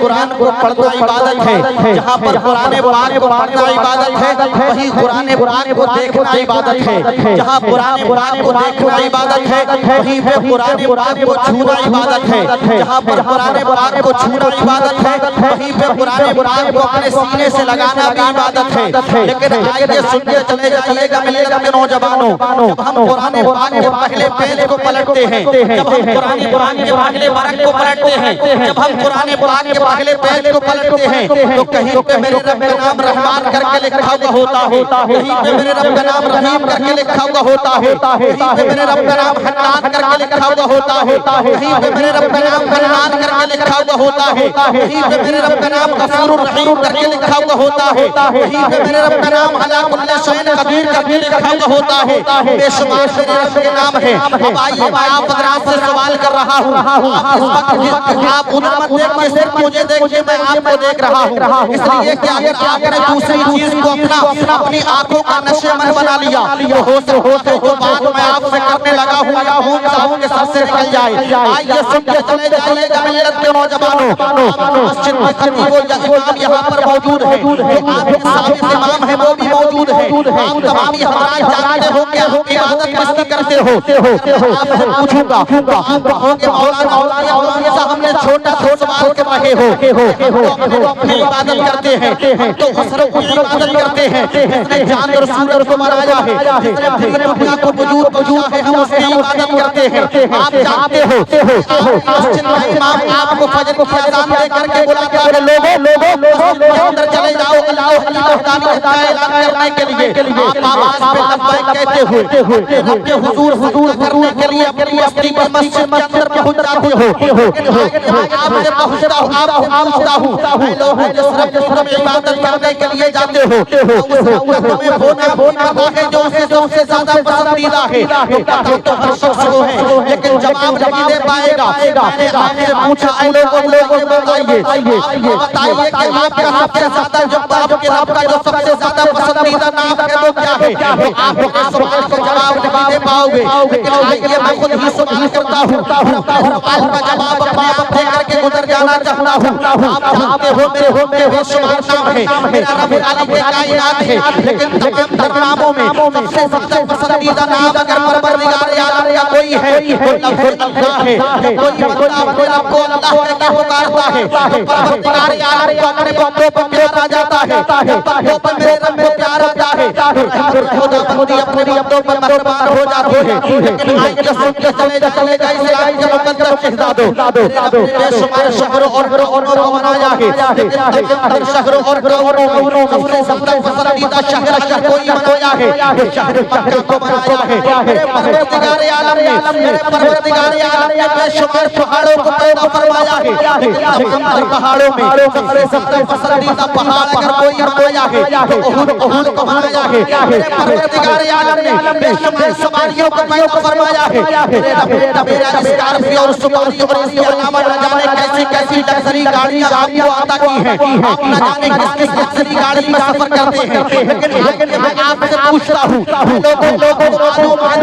قرآن کو پڑھنا عبادت ہے، جہاں پر قرآن پاک کو پڑھنا عبادت ہے وہیں قرآن پاک کو دیکھنا عبادت ہے، جہاں قرآن پاک کو دیکھنا عبادت ہے وہیں پہ قرآن پاک کو چھونا عبادت ہے، جہاں پر قرآن پاک کو چھونا عبادت ہے وہیں پہ قرآن پاک کو اپنے سینے سے لگانا بھی عبادت ہے۔ لیکن آئیے سنتے چلے جائیے گا ملت کے نوجوانوں، جب ہم قرآن پاک کے پہلے پیج کو پلٹتے ہیں، جب ہم قرآن پاک کے پہلے ورق کو پلٹتے ہیں، جب ہم قرآن پاک کے پہلے پیج کو پلٹتے ہیں تو کہیں پہ میرے رب کا نام رحمان کر کے لکھا ہوا ہوتا ہے، کہیں پہ میرے رب کا نام رحیم کر کے لکھا ہوا ہوتا ہے، کہیں پہ میرے رب کا نام حنان کر کے لکھا ہوا ہوتا ہے، کہیں پہ میرے رب کا نام منان کر کے لکھا ہوا ہوتا ہے، کہیں پہ میرے رب کا نام غفور الرحیم کر کے لکھا ہوا ہوتا ہے، کہیں پہ میرے رب کا نام علی کل شیء قدیر کر کے لکھا ہوا ہوتا ہے۔ بے شمار میرے رب کے نام ہے۔ اب آئیے میں آپ حضرات سے سوال کر رہا ہوں، آپ اس وقت آپ ادھر مت دیکھیے، صرف مجھے دیکھیے، میں آپ کو دیکھ رہا ہوں، اس لیے کہ اگر آپ نے دوسری چیز کو اپنی آنکھوں کا نشے من بنا لیا تو ہو سکتا ہے جو بات میں آپ سے کرنے لگا ہوں یا ہوں صاحب کے سر سے نکل جائے۔ آئیے سنتے چلے جائیے گا ملت کے نوجوانوں، مسجد میں خطیب و امام یہاں پر موجود ہے، جو آپ کے ثابت امام ہے وہ بھی موجود ہے، آپ تمام حضرات جانتے ہو کہ آپ عبادت کس کی کرتے ہو۔ آپ سے پوچھوں گا آپ کہو کہ مولانا صاحب ہم نے چھوٹا سوال کر رہے ہو، اپنی عبادت کرتے ہیں، ہم تو حسرت کی عبادت کرتے ہیں، جس نے جان اور سورت کو بنایا ہے، جس نے پوری دنیا کو وجود بخشا ہے، ہم اس کی عبادت کرتے ہیں۔ آپ جانتے ہو مسجد میں امام آپ کو فجر کی اذان دے کر کے بلاتا ہے، لوگوں مسجد کے اندر چلے جاؤ اللہ علی وحدانیت کا اعلان کرنے کے لیے، آپ آواز پہ لبیک کہتے ہوئے رب کے حضور کرنے کے لیے اپنی مسجد کے اندر پہنچ جاتے ہو۔ لیکن آپ سے پہنچتا ہوں، اے لوگوں جس رب کی تم عبادت کرنے کے لیے جاتے ہو اس وقت تمہیں وہ نام پتا ہے جو اسے سب سے زیادہ پسندیدہ ہے، پتا تو ہر شخص کو ہے لیکن جواب نہیں دے پائے گا۔ میں نے آپ سے پوچھا اے لوگوں بتائیے کہ آپ کا سب سے زیادہ جو آپ کے رب کا جو سب سے زیادہ پسندیدہ نام ہے وہ کیا ہے؟ آپ اس سوال کا جواب نہیں دے پاؤ گے، لیکن آئیے میں خود ہی سوال کرتا ہوں، اپنے سوال کا جواب اپنے آپ دے کر کے گزر جانا چاہتا ہوں۔ آپ جانتے ہو میرے بے شمار نام ہے، میرا رب خالق کائنات ہے، لیکن تمام تر ناموں میں سب سے زیادہ پسندیدہ نام اگر پروردگار عالم کا کوئی ہے وہ لفظ اللہ ہے۔ کوئی بندہ اپنے رب کو اللہ کہہ کے پکارتا ہے تو پروردگار عالم کو اپنے بندوں پر پیار آ جاتا ہے، بندوں پر میرے رب کو پیار آتا ہے، خدا بندی اپنے بندوں پر مہربان ہو جاتی ہے۔ لیکن آئیے سنتے چلے جائیے گا اسلام کے مقدس شہزادوں، بے شمار شہروں اور گاؤں بنایا ہے، لیکن تمام شہروں اور گاؤں میں سب سے زیادہ پسندیدہ شہر اگر کوئی بنایا ہے وہ شہر مکہ کو بنایا ہے۔ میرے پروردگار عالم نے بے شمار پہاڑوں کو پیدا فرمایا ہے، لیکن تمام تر پہاڑوں میں سب سے زیادہ پسندیدہ پہاڑ اگر کوئی بنایا ہے تو احد کو بنایا ہے۔ میرے پروردگار عالم نے بے شمار سواریوں کو پیدا فرمایا ہے، میرے رب نے میرا اسکارپیو اور سواری اور اس کے علاوہ نہ جانے کیسی لگژری گاڑیاں آپ کو عطا کی ہیں، آپ نہ جانے کس لگژری گاڑی میں سفر کرتے ہیں۔ لیکن میں آپ سے پوچھتا ہوں لوگوں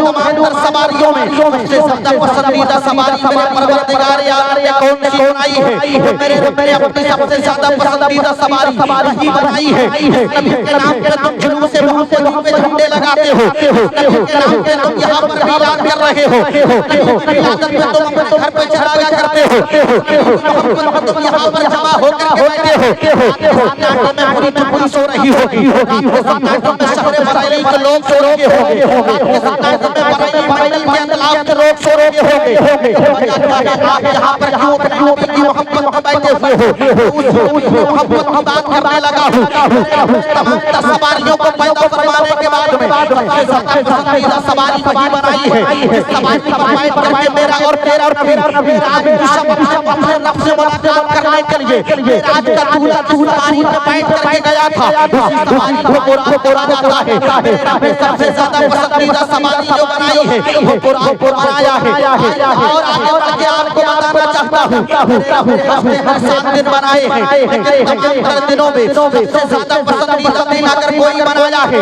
تمام تر سواریوں میں سب سے زیادہ پسندیدہ سواری میرے پروردگار عالم نے کون سی بنائی ہے؟ میرے رب نے اپنی سب سے زیادہ پسندیدہ سواری وہی بنائی ہے۔ نبی کے نام پہ تم جلوس محمد پہ جھنڈے لگاتے ہو، نبی کے نام پہ تم یہاں پر اعلان کر رہے ہو، نبی کی عبادت میں تم اپنے گھر پہ چلایا کرتے ہو، تم یہاں پر جمع ہو کر کے بیٹھے ہو۔ سناٹے میں پوری چپڑی سو رہی ہوگی، سناٹے میں شہر بریلی کے لوگ سو رہے ہوں گے، سناٹے میں بریلی منڈل کے انقلاب کے لوگ سو رہے ہوں گے۔ آپ یہاں پر کیوں اپنے نبی کی محبت میں بیٹھے ہوئے ہو؟ اس نبی کی محبت کی بات کرنے لگا ہوں۔ تمام تر سواریوں کو پیدا فرمانے کے بعد میں سب سے زیادہ پسندیدہ سواری وہی بنائی ہے جس سواری پر بیٹھ کر کے میرا اور تیرا نبی آج اپنے رب سے ملاقات کرنے کے لیے آج کا دولہ جس سواری پر بیٹھ کر کے گیا تھا اسی سواری کو قرآن آتا ہے۔ سب سے زیادہ پسندیدہ سواری جو بنائی ہے وہ قرآن بنایا ہے۔ اور آگے بڑھ کے آپ کو بتانا چاہتا ہوں میرے رب نے ہر 7 دن بنائے ہیں، لیکن تمام تر دنوں میں سب سے زیادہ پسندیدہ دن اگر کوئی بنایا ہے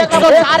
104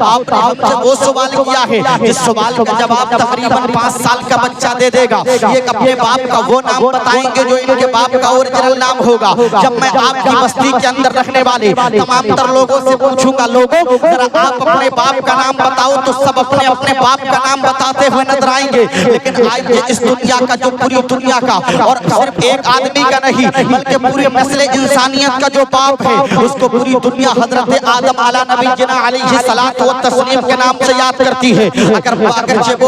آپ نے ہم سے وہ سوال کیا ہے جس سوال کا جواب تقریباً 5 سال کا بچہ دے دے گا. یہ اپنے باپ کا وہ نام بتائیں گے جو ان کے باپ کا اوریجنل نام ہوگا. جب میں آپ کی بستی کے اندر رکھنے والے تمام تر لوگوں سے پوچھوں گا لوگوں ذرا آپ اپنے باپ کا نام بتاؤ تو سب اپنے اپنے باپ کا نام بتاتے ہوئے نظر آئیں گے. لیکن آج اس دنیا کا جو پوری دنیا کا اور صرف ایک آدمی کا نہیں بلکہ پوری نسل انسانیت کا جو باپ ہے اس کو پوری دنیا حضرت آدم علیہ نبی جنا علیہ الصلوۃ والتسلیم کے نام سے یاد کرتی ہے. اگرچہ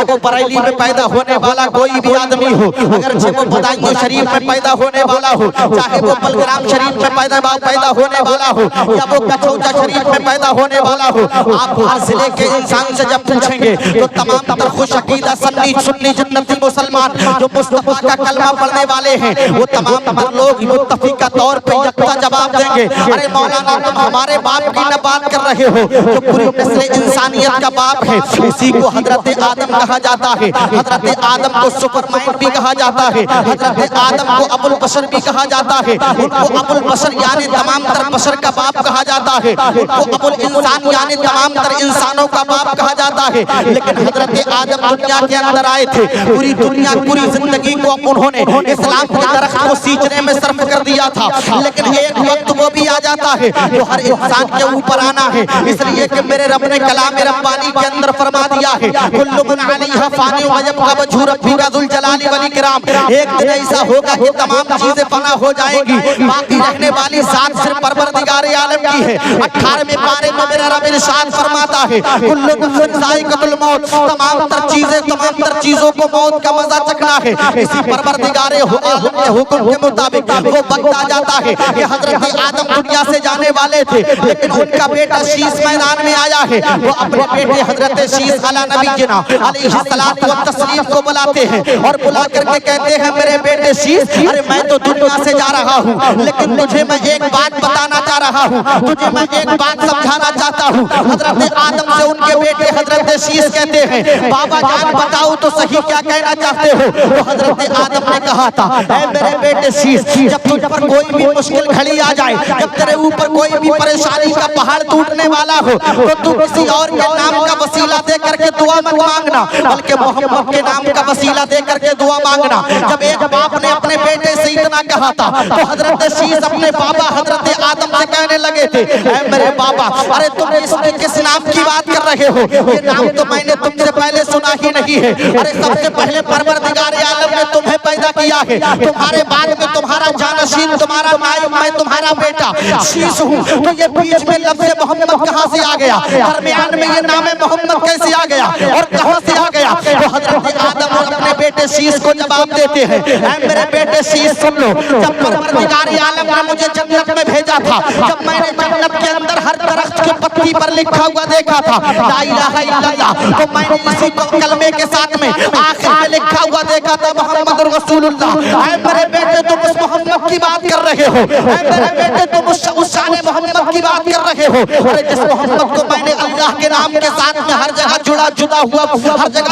وہ بریلی میں پیدا ہونے والا کوئی بھی آدمی ہو, اگرچہ وہ بدایوں شریف میں پیدا ہونے والا ہو, چاہے وہ بلگرام شریف میں پیدا ہونے والا ہو یا وہ کچھوچا شریف میں پیدا ہونے والا ہو, آپ ہر ضلع کے انسان سے جب پوچھیں گے تو تمام تر خوش عقیدہ سنی جنتی مسلمان جو مصطفیٰ کا کلمہ پڑھنے والے ہیں وہ تمام تر لوگ متفقہ طور پہ یکتا جواب دیں گے ارے مولانا تم ہمارے باپ کی نہ بات کر رہے ہو, جو پوری نسل انسانیت کا باپ ہے اسی کو حضرت آدم کہا جاتا ہے. حضرت آدم کو سپر مائنڈ بھی کہا جاتا ہے, حضرت آدم کو ابو البشر بھی کہا جاتا ہے, ان کو ابو البشر یعنی تمام تر بشر کا باپ کہا جاتا ہے, ان کو ابو الانسان یعنی تمام تر انسانوں کا باپ کہا جاتا ہے. لیکن حضرت آدم دنیا کے اندر آئے تھے, پوری دنیا پوری زندگی کو انہوں نے اسلام کے درخت کو سینچنے میں صرف کر دیا تھا. لیکن ایک وقت وہ بھی آ جاتا ہے جو ہر انسان کے اوپر آنا ہے, اس لیے کہ میرے رب نے کلام ربانی کے اندر فرما دیا ہے کل من علیہا فانی ویبقی وجہ ربک ذو الجلال والاکرام. ایک دن ایسا ہوگا کہ تمام چیزیں فنا ہو جائیں گی, باقی رہنے والی ذات صرف پروردگار عالم کی ہے. 18ویں پارے میں میرا رب ارشاد فرماتا ہے کل نفس ذائقۃ الموت, تمام تر چیزوں کو موت کا مزہ چکھنا ہے. اسی پروردگار عالم کے حکم کے مطابق وہ وقت آ جاتا ہے کہ حضرت آدم دنیا سے جانے والے تھے لیکن ان کا بیٹا شیس میدان میں آیا ہے. وہ اپنے بیٹے حضرت شیس علیہ نبی جنا علیہ الصلوۃ والتسلیم کو بلاتے ہیں اور بلا کر کے کہتے ہیں میرے بیٹے شیس ارے میں تو دنیا سے جا رہا ہوں لیکن تجھے میں ایک بات بتانا چاہ رہا ہوں, تجھے میں ایک بات سمجھانا چاہتا ہوں. حضرت آدم سے ان کے بیٹے حضرت شیس کہتے ہیں بابا جان بتاؤ تو صحیح کیا کہنا چاہتے ہو. تو حضرت آدم نے کہا تھا اے میرے بیٹے شیس جب تجھ پر کوئی بھی مشکل گھڑی آ جائے, جب تیرے اوپر کوئی بھی پریشانی کا پہاڑ ٹوٹنے والا ہو تو تو کسی اور کے نام کا وسیلہ دے کر کے دعا مت مانگنا بلکہ محمد کے نام کا وسیلہ دے کر کے دعا مانگنا. جب ایک باپ نے اپنے بیٹے سے اتنا کہا تھا تو حضرت شیس اپنے بابا حضرت آدم سے کہنے لگے تھے اے میرے بابا ارے تم کس نام کی بات کر رہے ہو, یہ نام تو میں نے تم سے پہلے سنا ہی نہیں ہے. ارے سب سے پہلے پروردگار عالم نے تمہیں پیدا کیا ہے, تمہارے بعد میں تمہارا جانشین تمہارا نائب میں تمہارا بیٹا شیس ہوں, تو یہ بیچ میں لفظ محمد کہاں سے آ گیا, درمیان میں یہ نام محمد کیسے آ گیا اور کہاں سے آ گیا. تو حضرت آدم اپنے بیٹے شیس کو جواب دیتے ہیں اے میرے بیٹے شیس سن لو, جب پروردگار عالم نے مجھے جنت میں بھیجا تھا, جب میں نے جنت کے اندر ہر درخت کی پتی پر لکھا ہوا دیکھا تھا لا الہ الا اللہ, تو میں نے اسی کلمے کے ساتھ میں آخر میں لکھا ہوا دیکھا تھا محمد رسول اللہ. اے میرے بیٹے تم اس محمد کی بات کر رہے ہو, اے میرے بیٹے تم اس شان محمد کی بات کر رہے ہو. ارے جس محمد کو میں نے اللہ کے نام کے ساتھ میں ہر جگہ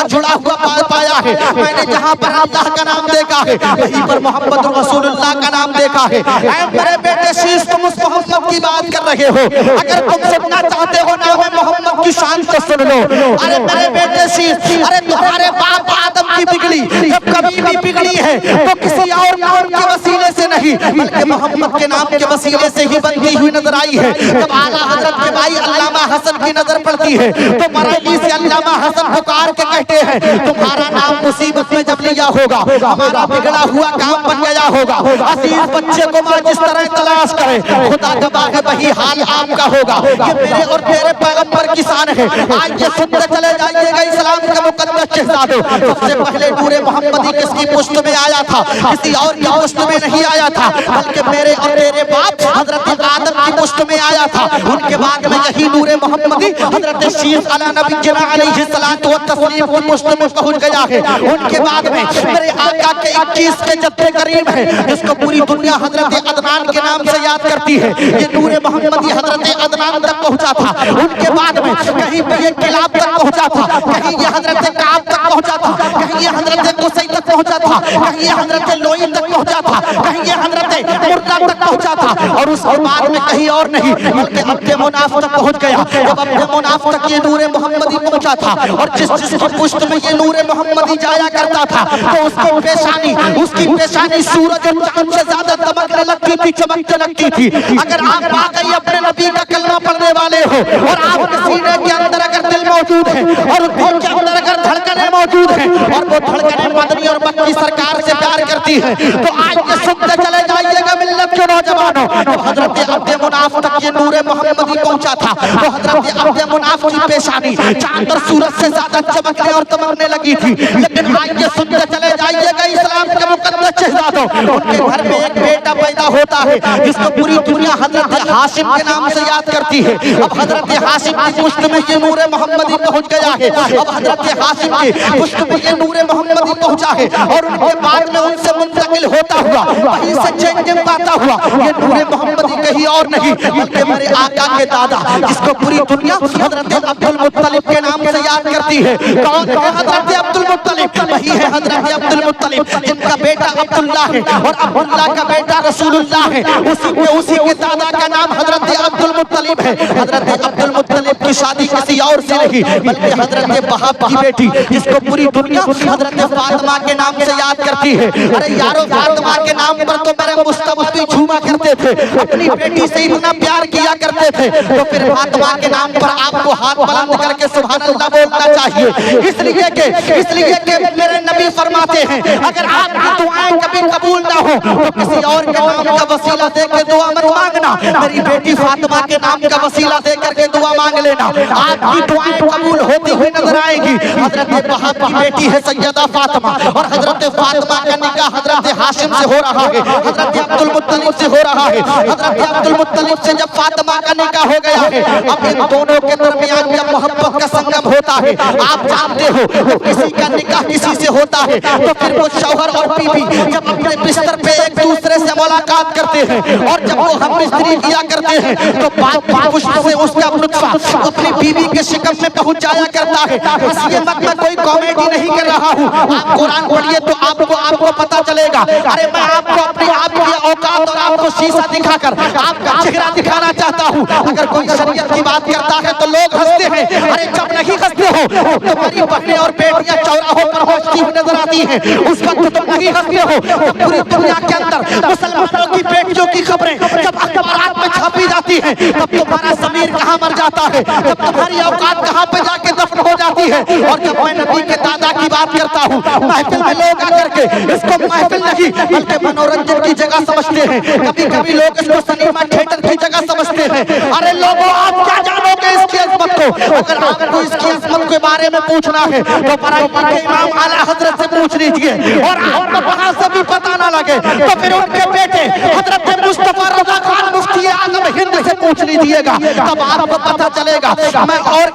جڑا ہوا پایا ہے, میں نے جہاں پر اللہ کا نام دیکھا ہے وہیں پر محمد رسول اللہ کا نام دیکھا ہے. اے میرے بیٹے شیس تم اس محمد کی بات کر رہے ہو, اگر تم سننا چاہتے ہو نام محمد کی شان تو سن لو. ارے میرے بیٹے شیس ارے تمہارے باپ آدم کی بگڑی جب کبھی بھی بگڑی ہے تو کسی اور نام کے وسیلے سے نہیں بلکہ محمد کے نام کے وسیلے سے ہی بنتی ہوئی نظر آئی ہے. جب اعلیٰ حضرت کے بھائی علامہ حسن کی نظر پڑتی ہے تو بریلی سے علامہ حسن پکار کے کہتے ہیں تمہارا نام مصیبت میں جب لیا ہوگا ہمارا بگڑا ہوا کام بن گیا ہوگا. عزیز بچے کو ماں جس طرح تلاش کرے خدا کا باغ وہی حال آپ کا ہوگا. یہ میرے اور تیرے پیغمبر کی شان ہے. آج یہ سنتے چلے جائیے گا اسلام کا مقدس شہزادو, سب سے پہلے نور محمدی کس کی پشت میں آیا تھا, کسی اور کی پشت میں نہیں آیا تھا بلکہ میرے اور تیرے باپ حضرت آدم کی پشت میں آیا تھا. ان کے بعد میں یہی نور محمدی حضرت شیس علیہ نبی جنا علیہ الصلوۃ والتسلیم کی پشت میں پہنچ گیا ہے. ان کے بعد میں میرے آقا کے 21 کے جدے قریب ہے جس کو پوری دنیا حضرت عدنان کے نام سے یاد کرتی ہے. یہ نور محمدی حضرت عدنان پہنچا تھا. ان کے بعد میں کہیں پہ یہ کلاب تک پہنچا تھا, کہیں یہ حضرت کعب تک پہنچا تھا, کہیں یہ حضرت قصی تک پہنچا تھا, کہیں یہ حضرت لوئی تک پہنچا تھا, کہیں یہ حضرت مرنا تک پہنچا تھا, اور اس کے بعد میں کہیں اور نہیں بلکہ عبد مناف تک پہنچ گیا. جب عبد مناف تک یہ نور محمدی پہنچا تھا, اور جس کی پشت میں یہ نور محمدی جایا کرتا تھا, تو اس کی پیشانی سورج اور چاند سے زیادہ دمکنے لگتی تھی, چمکنے لگتی تھی. اگر آپ واقعی اپنے نبی کا کلمہ پڑھنے والے ہو, اور آپ کے سینے کے اندر اگر دل موجود ہے, اور دل کے اندر اگر دھڑکنیں موجود ہیں, اور وہ دھڑکنیں مدنی اور مکی سرکار سے پیار کرتی ہیں, تو آج کے سنتے چلے جائیے گا ملت کے نوجوانوں. جب حضرت عبد مناف تک یہ نور محمدی پہنچا تھا, تو حضرت عبد مناف کی پیشانی چاند اور سورج سے زیادہ چمکنے اور دمکنے لگی تھی. لیکن آج کے سنتے چلے جائیے گا اسلام کے مقدس شہزادوں, ان کے گھر میں ایک بیٹا پیدا ہوتا ہے جس کو پوری دنیا حضرت ہاشم کے نام سے یاد کرتی ہے. اب حضرت ہاشم کی پشت میں یہ نور محمدی پہنچ گیا ہے. اب حضرت ہاشم کی پشت میں یہ نور محمدی پہنچا ہے, اور ان کے بعد میں ان سے منتقل ہوتا ہوا, وہیں سے چینجنگ پاتا ہوا, یہ نور محمدی کہیں اور نہیں بلکہ میرے آقا کے دادا جس کو پوری دنیا حضرت عبد المطلب کے نام سے یاد کرتی ہے. کون ہے حضرت عبد المطلب؟ وہی ہے حضرت عبد المطلب جن کا بیٹا عبداللہ ہے, اور عبداللہ کا بیٹا رسول اللہ ہے. اسی کے دادا کا نام حضرت عبد المطلب ہے. حضرت عبد المطلب کی شادی کسی اور سے نہیں بلکہ حضرت وہاب کی بیٹی جس کو پوری دنیا حضرت فاطمہ کے نام سے یاد کرتی ہے. ارے یارو, فاطمہ کے نام پر تو میرے مصطفی جھوما کرتے تھے, اپنی بیٹی سے اتنا پیار کیا کرتے تھے, تو پھر فاطمہ کے نام پر آپ کو ہاتھ بلند کر کے سبحان اللہ بولنا چاہیے. اس لیے کہ میرے نبی فرماتے ہیں اگر آپ کی دعائیں کبھی قبول نہ ہو تو کسی اور کے نام کا وسیلہ دے کے دعا مت مانگنا, میری بیٹی فاطمہ کے نام کا وسیلہ دے کر کے دعا مانگ لینا, آپ کی دعائیں قبول ہوتی ہوئی نظر آئے گی. حضرت وہاب کی بیٹی ہے سیدہ فاطمہ, اور حضرت فاطمہ کا نکاح حضرت ہاشم سے ہو رہا ہے, حضرت عبد المطلب سے ہو رہا ہے. حضرت عبد المطلب سے جب فاطمہ کا نکاح ہو گیا ہے, اب ان دونوں کے درمیان جب محبت کا سنگم ہوتا ہے, آپ جانتے ہو کسی کا نکاح کسی سے ہوتا ہے تو پھر وہ شوہر اور بیوی جب اپنے بستر پہ ایک دوسرے سے ملاقات کرتے ہیں, اور جب وہ ہم بستری کیا کرتے ہیں, تو بات کی خوشبو سے اس کا لطفہ اپنی بیوی کے شکم میں پہنچ جایا کرتا ہے. بس یہ مت میں کوئی کامیڈی نہیں کر رہا ہوں, آپ قرآن پڑھیے تو آپ کو پتا چلے گا. ارے میں آپ کو اپنی آپ کی اوقات اور آپ کو شیشہ دکھا کر آپ کا چہرہ دکھانا چاہتا ہوں. اگر کوئی شریعت کی بات کرتا ہے تو لوگ ہنستے ہیں, ارے جب نہیں ہنستے ہو تمہاری بہنیں اور بیٹیاں چوراہوں پر ہنستی ہوئی نظر آتی ہیں, اس وقت تم نہیں ہنستے ہو جب پوری دنیا کے اندر مسلمانوں کی بیٹیوں کی خبریں جب اخبارات میں چھاپی جاتی ہیں, تب تمہارا ضمیر کہاں مر جاتا ہے, تب تمہاری اوقات کہاں پہ جا کے دفن ہو جاتی ہے. اور جب میں نبی کے دادا کی بات کرتا ہوں, محفل میں لوگ آ کر کے اس کو محفل نہیں بلکہ منورنجن کی جگہ سمجھتے ہیں, کبھی لوگ اس کو سنیما تھیٹر کی جگہ سمجھتے ہیں. ارے لوگوں, آپ کیا جانو گے اس کی عظمت کو؟ اگر آپ کو اس کی عظمت کے بارے میں پوچھنا ہے تو برائے کے امام اعلیٰ حضرت سے پوچھ لیجئے, اور آپ کو وہاں سے بھی پتہ نہ لگے تو پھر ان کے بیٹے حضرت مصطفیٰ رضا خان مفتی اعظم ہند سے پوچھ لیجئے گا, تب آپ کو پتہ چلے گا. میں اور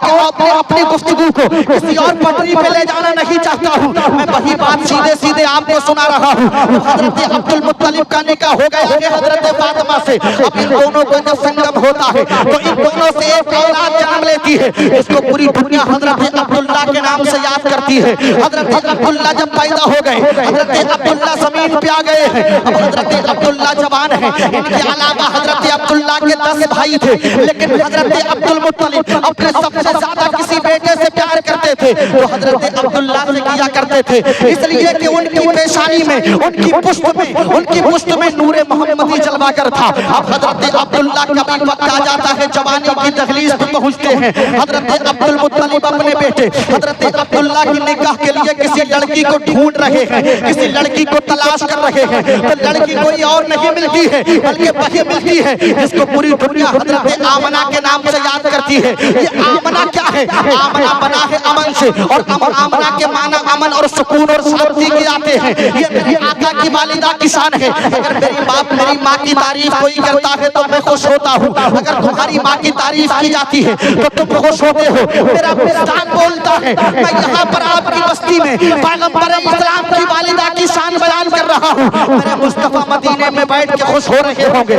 اپنی گفتگو کو کسی اور پٹری پہ لے جانا نہیں چاہتا ہوں, میں وہی بات سیدھے آپ کو سنا رہا ہوں. حضرت عبد المطلب کا نکاح ہو گیا ہے حضرت فاطمہ سے. اب ان دونوں کو جب سنگم ہوتا ہے تو ان دونوں سے ایک اولاد جنم لیتی ہے, اس کو پوری دنیا حضرت عبداللہ کے نام سے یاد کرتی ہے. حضرت عبداللہ جب پیدا ہو گئے, حضرت عبداللہ زمین پہ آ گئے ہیں. اب حضرت عبداللہ جوان ہیں, ان کے علاوہ حضرت عبداللہ کے 10 بھائی تھے, لیکن حضرت عبد المطلب اپنے سب سے زیادہ کسی بیٹے سے پیار کرتے تھے تو حضرت عبداللہ سے کیا کرتے تھے, اس لیے کہ ان کی پیشانی میں, ان کی پشت میں نور محمدی جلوا کر تھا. اب حضرت عبداللہ کبھی وقت آ جاتا ہے جوانی کی دہلیز پہ پہنچتے ہیں, حضرت عبد المطلب اپنے بیٹے حضرت عبداللہ کی نکاح کے لیے کسی لڑکی کو ڈھونڈ رہے ہیں, کسی لڑکی کو تلاش کر رہے ہیں, تو لڑکی کوئی اور نہیں ملتی ہے بلکہ وہی ملتی ہے جس کو پوری دنیا حضرت آمنہ کے نام سے یاد کرتی ہے. یہ آمنہ کیا ہے؟ آمنہ بنا ہے امن سے, اور آمنہ کے معنی امن اور سکون اور شانتی کے آتے ہیں. یہ میری آقا کی والدہ کی شان ہے. اگر میری ماں کی تعریف کوئی کرتا ہے تو میں خوش ہوتا ہوں, اگر تمہاری ماں کی تعریف کی جاتی ہے تو تم خوش ہوتے ہو. میرا وجدان بولتا ہے, میں یہاں پر آپ کی بستی میں پیغمبر اسلام کی والدہ کی شان بیان کر رہا ہوں. میرے مصطفیٰ مدینے میں بیٹھ کے خوش ہو رہے ہوں گے.